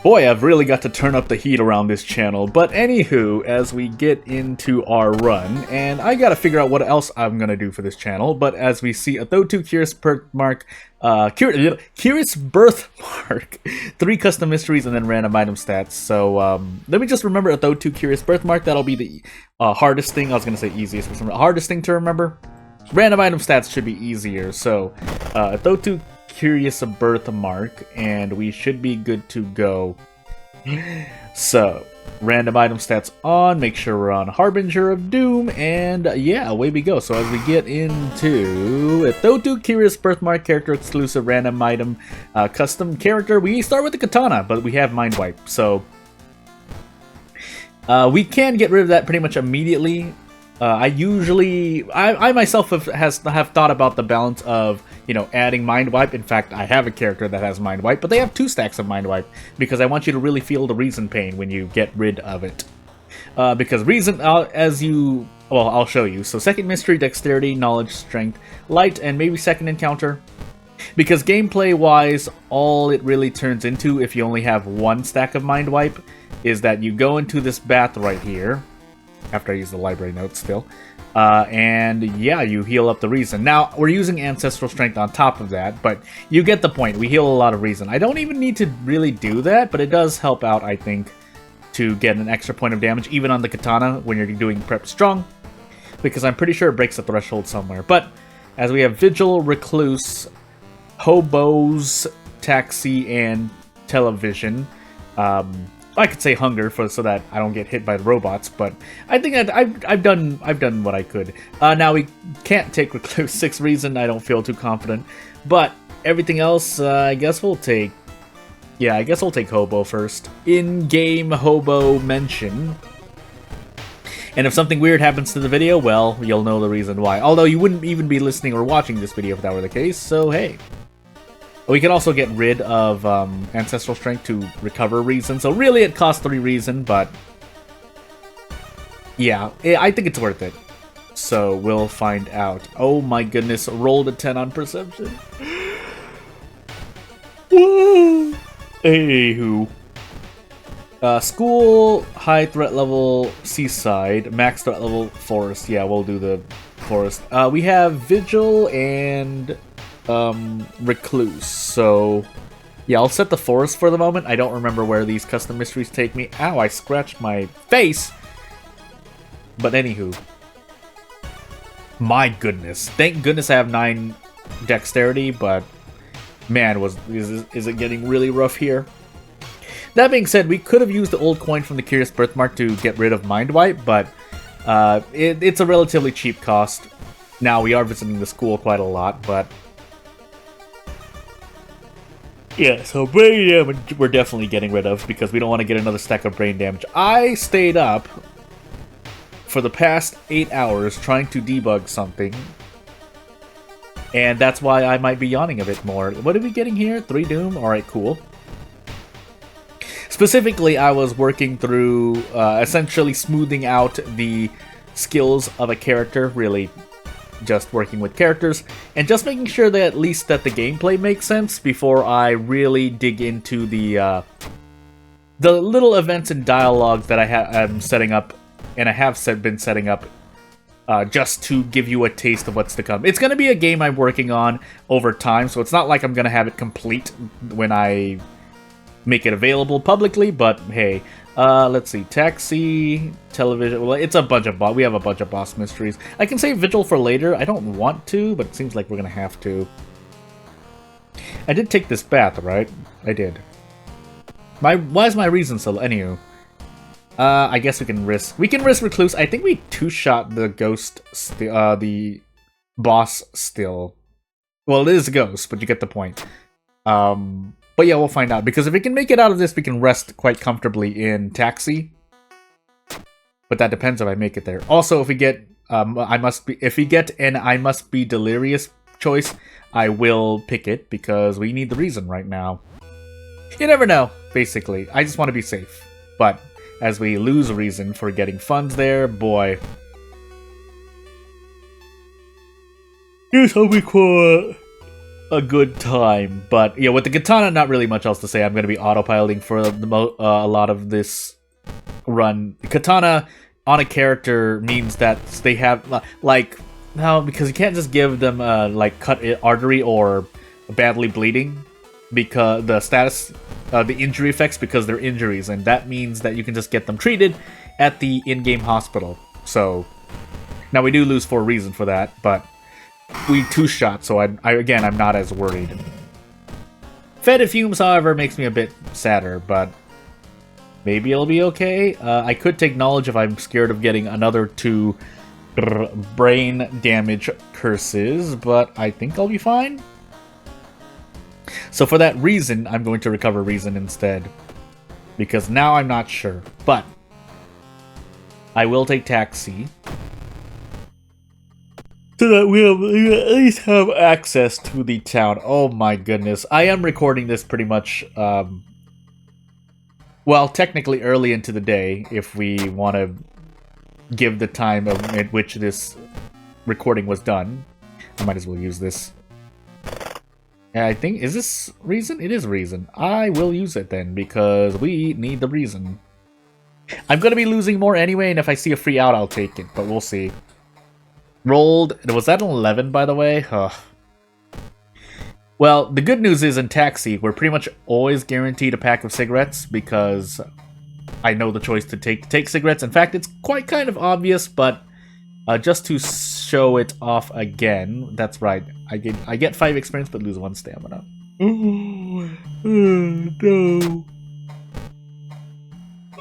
Boy, I've really got to turn up the heat around this channel, but anywho, as we get into our run, and I gotta figure out what else I'm gonna do for this channel, but as we see a Thotu Curious Birthmark, Curious Birthmark, 3 custom mysteries, and then random item stats. So, let me just remember a Thotu Curious Birthmark. That'll be the hardest thing. I was gonna say easiest, but hardest thing to remember. Random item stats should be easier, so, Thotu Curious Birthmark, and we should be good to go. So, random item stats on, make sure we're on Harbinger of Doom, and yeah, away we go. So as we get into a Thotu Curious Birthmark character exclusive random item custom character, we start with the Katana, but we have Mind Wipe, so we can get rid of that pretty much immediately. I myself have thought about the balance of, you know, adding Mind Wipe. In fact, I have a character that has Mind Wipe, but they have 2 stacks of Mind Wipe because I want you to really feel the reason pain when you get rid of it. Because reason, I'll show you. So second mystery, dexterity, knowledge, strength, light, and maybe second encounter. Because gameplay-wise, all it really turns into if you only have 1 stack of Mind Wipe is that you go into this bath right here. After I use the library notes still. And yeah, you heal up the reason. Now, we're using Ancestral Strength on top of that, but you get the point. We heal a lot of reason. I don't even need to really do that, but it does help out, I think, to get an extra point of damage, even on the Katana, when you're doing Prep Strong, because I'm pretty sure it breaks the threshold somewhere. But, as we have Vigil, Recluse, Hobos, Taxi, and Television, I could say hunger so that I don't get hit by the robots, but I think I've done what I could. Now we can't take Recluse 6 reason. I don't feel too confident, but everything else, I guess we'll take. Yeah, I guess we'll take Hobo first. In-game Hobo mention. And if something weird happens to the video, well, you'll know the reason why. Although you wouldn't even be listening or watching this video if that were the case. So hey. We can also get rid of Ancestral Strength to recover reason, so really it costs 3 reason, but yeah, I think it's worth it. So we'll find out. Oh my goodness, rolled a 10 on Perception. Woo! Anywho. School, high threat level, seaside, max threat level, forest. Yeah, we'll do the forest. We have Vigil and Recluse, so yeah, I'll set the forest for the moment. I don't remember where these custom mysteries take me. Ow, I scratched my face! But anywho. My goodness. Thank goodness I have 9 dexterity, but man, is it getting really rough here. That being said, we could have used the old coin from the Curious Birthmark to get rid of Mind Wipe, but it's a relatively cheap cost. Now, we are visiting the school quite a lot, but yeah, so brain damage we're definitely getting rid of because we don't want to get another stack of brain damage. I stayed up for the past 8 hours trying to debug something, and that's why I might be yawning a bit more. What are we getting here? 3 Doom? Alright, cool. Specifically, I was working through essentially smoothing out the skills of a character, really just working with characters, and just making sure that at least that the gameplay makes sense before I really dig into the little events and dialogues that I'm setting up, and I have been setting up just to give you a taste of what's to come. It's going to be a game I'm working on over time, so it's not like I'm going to have it complete when I make it available publicly, but hey. Let's see, Taxi, Television, well, it's a bunch of we have a bunch of boss mysteries. I can save Vigil for later. I don't want to, but it seems like we're gonna have to. I did take this bath, right? I did. Why is my reason so low? Anywho. I guess we can risk Recluse. I think we 2-shot the ghost, the boss still. Well, it is a ghost, but you get the point. But yeah, we'll find out, because if we can make it out of this, we can rest quite comfortably in Taxi. But that depends if I make it there. Also, if we get an I must be delirious choice, I will pick it, because we need the reason right now. You never know, basically. I just want to be safe. But as we lose reason for getting funds there, boy. Here's how we quit. a good time. But yeah, with the katana, not really much else to say. I'm going to be autopiloting for a lot of this run. Katana on a character means that they have like no, because you can't just give them like cut artery or badly bleeding because the status, the injury effects because they're injuries, and that means that you can just get them treated at the in-game hospital. So now we do lose for a reason for that, but we two-shot, so I'm not as worried. Fetid fumes, however, makes me a bit sadder, but maybe it'll be okay. I could take knowledge if I'm scared of getting another 2 brain damage curses, but I think I'll be fine. So for that reason, I'm going to recover reason instead, because now I'm not sure. But I will take taxi, so that we at least have access to the town. Oh my goodness. I am recording this pretty much, well, technically early into the day, if we want to give the time at which this recording was done. I might as well use this. And I think, is this reason? It is reason. I will use it then, because we need the reason. I'm going to be losing more anyway, and if I see a free out, I'll take it, but we'll see. Rolled. Was that an 11, by the way? Ugh. Well, the good news is in Taxi, we're pretty much always guaranteed a pack of cigarettes, because I know the choice to take cigarettes. In fact, it's quite kind of obvious, but just to show it off again, that's right. I get 5 experience, but lose 1 stamina. Oh, no.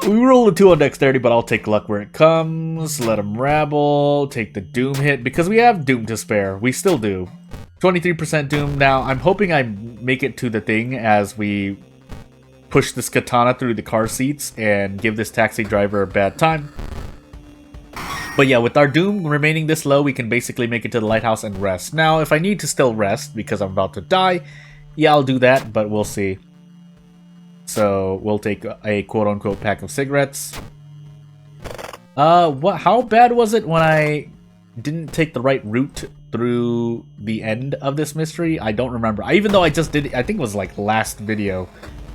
We roll a 2 on dexterity, but I'll take luck where it comes. Let him rabble. Take the doom hit, because we have doom to spare. We still do. 23% doom. Now, I'm hoping I make it to the thing as we push this katana through the car seats and give this taxi driver a bad time. But yeah, with our doom remaining this low, we can basically make it to the lighthouse and rest. Now, if I need to still rest because I'm about to die, yeah, I'll do that, but we'll see. So, we'll take a quote-unquote pack of cigarettes. How bad was it when I didn't take the right route through the end of this mystery? I don't remember. Even though I just did it, I think it was like last video.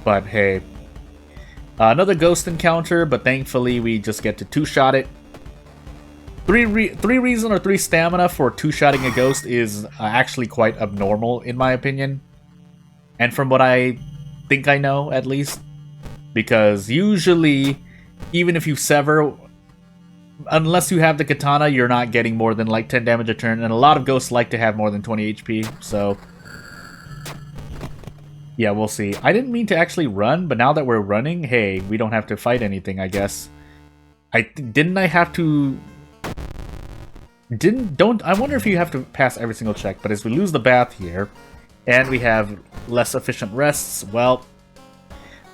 But hey. Another ghost encounter, but thankfully we just get to 2-shot it. 3 reason or 3 stamina for 2-shotting a ghost is actually quite abnormal in my opinion. And from what I think I know, at least. Because usually, even if you sever, unless you have the katana, you're not getting more than like 10 damage a turn. And a lot of ghosts like to have more than 20 HP, so yeah, we'll see. I didn't mean to actually run, but now that we're running, hey, we don't have to fight anything, I guess. Didn't I have to... I wonder if you have to pass every single check, but as we lose the bath here, and we have less efficient rests, well,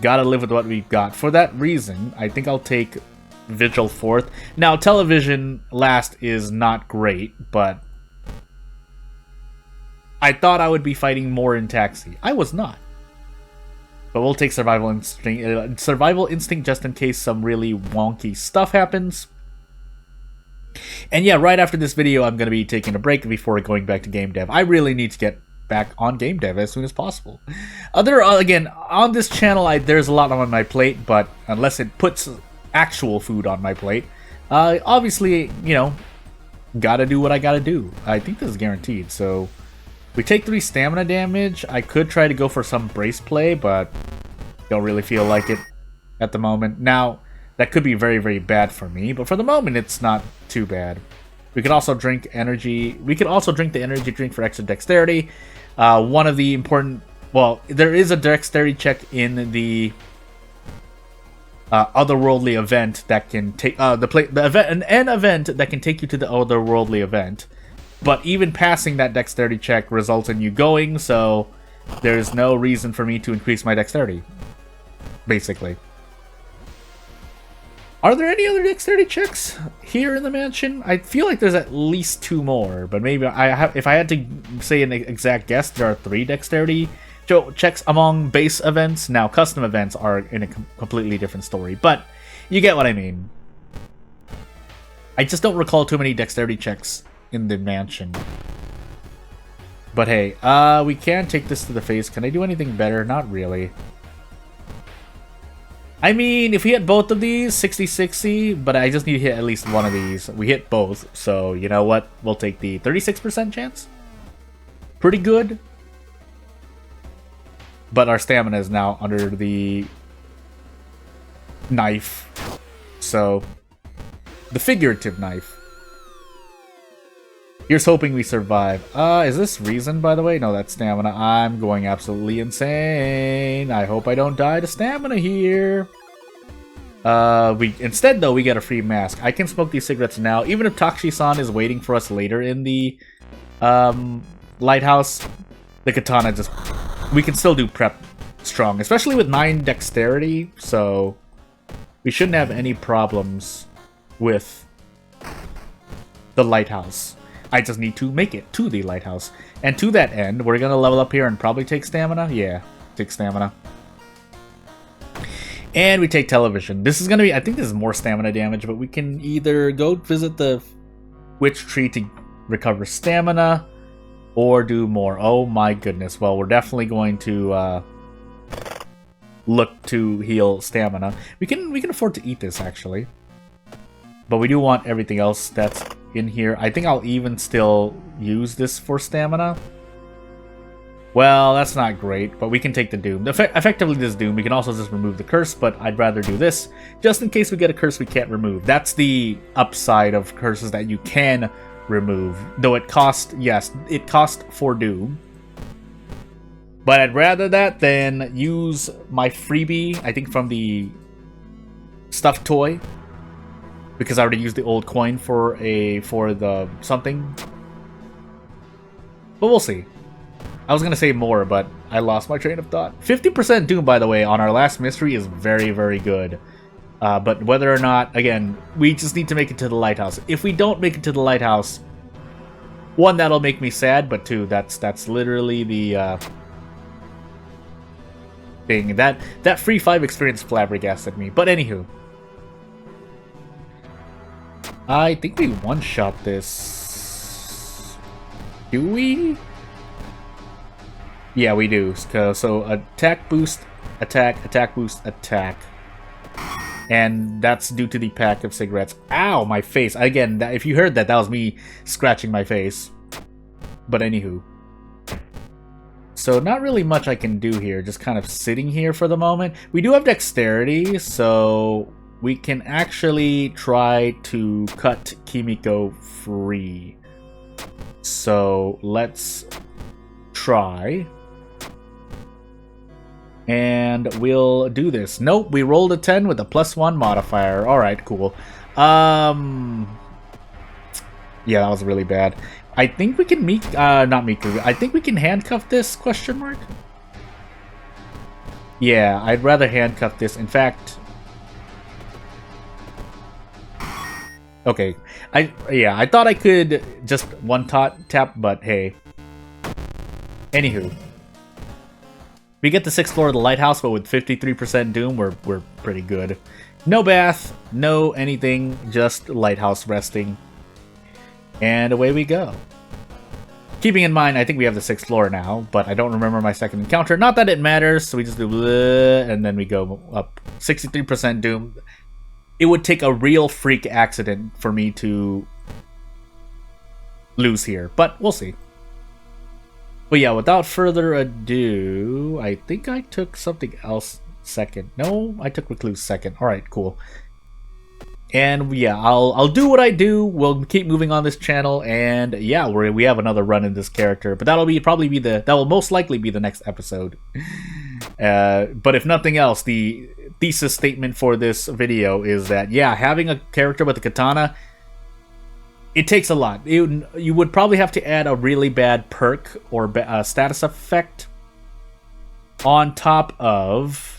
gotta live with what we've got. For that reason, I think I'll take Vigil 4th. Now, Television last is not great, but I thought I would be fighting more in Taxi. I was not. But we'll take Survival Instinct. Survival Instinct just in case some really wonky stuff happens. And yeah, right after this video, I'm going to be taking a break before going back to game dev. I really need to get back on game dev as soon as possible. Again, on this channel, there's a lot on my plate, but unless it puts actual food on my plate, obviously, you know, gotta do what I gotta do. I think this is guaranteed, so we take 3 stamina damage. I could try to go for some brace play, but don't really feel like it at the moment. Now, that could be very, very bad for me, but for the moment, it's not too bad. We could also drink energy. We could also drink the energy drink for extra dexterity. One of the important... Well, there is a dexterity check in the otherworldly event that can take... an event that can take you to the otherworldly event. But even passing that dexterity check results in you going, so there is no reason for me to increase my dexterity, basically. Are there any other dexterity checks here in the mansion? I feel like there's at least 2 more, but maybe if I had to say an exact guess, there are 3 dexterity checks among base events. Now, custom events are in a completely different story, but you get what I mean. I just don't recall too many dexterity checks in the mansion. But hey, we can take this to the face. Can I do anything better? Not really. I mean, if we hit both of these, 60-60, but I just need to hit at least one of these. We hit both, so you know what? We'll take the 36% chance. Pretty good. But our stamina is now under the knife. So, the figurative knife. Here's hoping we survive. Is this reason, by the way? No, that's stamina. I'm going absolutely insane. I hope I don't die to stamina here. Instead, though, we get a free mask. I can smoke these cigarettes now. Even if Takushi-san is waiting for us later in the lighthouse, the katana just... We can still do prep strong, especially with 9 dexterity, so we shouldn't have any problems with the lighthouse. I just need to make it to the lighthouse. And to that end, we're going to level up here and probably take stamina. Yeah, take stamina. And we take television. This is going to be... I think this is more stamina damage, but we can either go visit the witch tree to recover stamina or do more. Oh my goodness. Well, we're definitely going to look to heal stamina. We can afford to eat this, actually. But we do want everything else that's in here. I think I'll even still use this for stamina. Well, that's not great, but we can take the Doom. Effectively, this Doom. We can also just remove the curse, but I'd rather do this, just in case we get a curse we can't remove. That's the upside of curses that you can remove. Though it costs, yes, it costs 4 Doom. But I'd rather that than use my freebie, I think from the stuffed toy. Because I already used the old coin for the something. But we'll see. I was gonna say more, but I lost my train of thought. 50% Doom, by the way, on our last mystery is very, very good. But whether or not, again, we just need to make it to the lighthouse. If we don't make it to the lighthouse, 1, that'll make me sad, but 2, that's literally the thing. That free 5 experience flabbergasted me. But anywho. I think we one-shot this. Do we? Yeah, we do. So attack boost, attack boost, attack. And that's due to the pack of cigarettes. Ow, my face. Again, if you heard that, that was me scratching my face. But anywho. So not really much I can do here. Just kind of sitting here for the moment. We do have dexterity, so we can actually try to cut Kimiko free. So let's try. And we'll do this. Nope, we rolled a 10 with a +1 modifier. Alright, cool. Yeah, that was really bad. I think we can not Miku. I think we can handcuff this, question mark? Yeah, I'd rather handcuff this. In fact... Okay, I thought I could just one-tap, but hey. Anywho. We get the 6th floor of the lighthouse, but with 53% Doom, we're pretty good. No bath, no anything, just lighthouse resting. And away we go. Keeping in mind, I think we have the 6th floor now, but I don't remember my second encounter. Not that it matters, so we just do bleh, and then we go up 63% Doom. It would take a real freak accident for me to lose here, but we'll see. But yeah, without further ado, I think I took something else second. No, I took Recluse second. Alright, cool. And yeah, I'll do what I do. We'll keep moving on this channel, and yeah, we have another run in this character. But that will most likely be the next episode. But if nothing else, the thesis statement for this video is that, yeah, having a character with a katana, it takes a lot. You would probably have to add a really bad perk or status effect on top of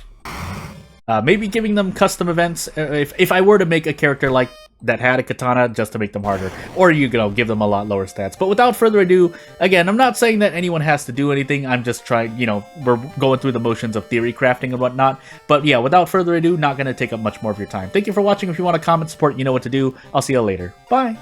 maybe giving them custom events. If I were to make a character like that had a katana just to make them harder, or you know, give them a lot lower stats. But without further ado, again, I'm not saying that anyone has to do anything. I'm just trying, you know, we're going through the motions of theory crafting and whatnot. But yeah, without further ado, not going to take up much more of your time. Thank you for watching. If you want to comment, support, you know what to do. I'll see you later. Bye.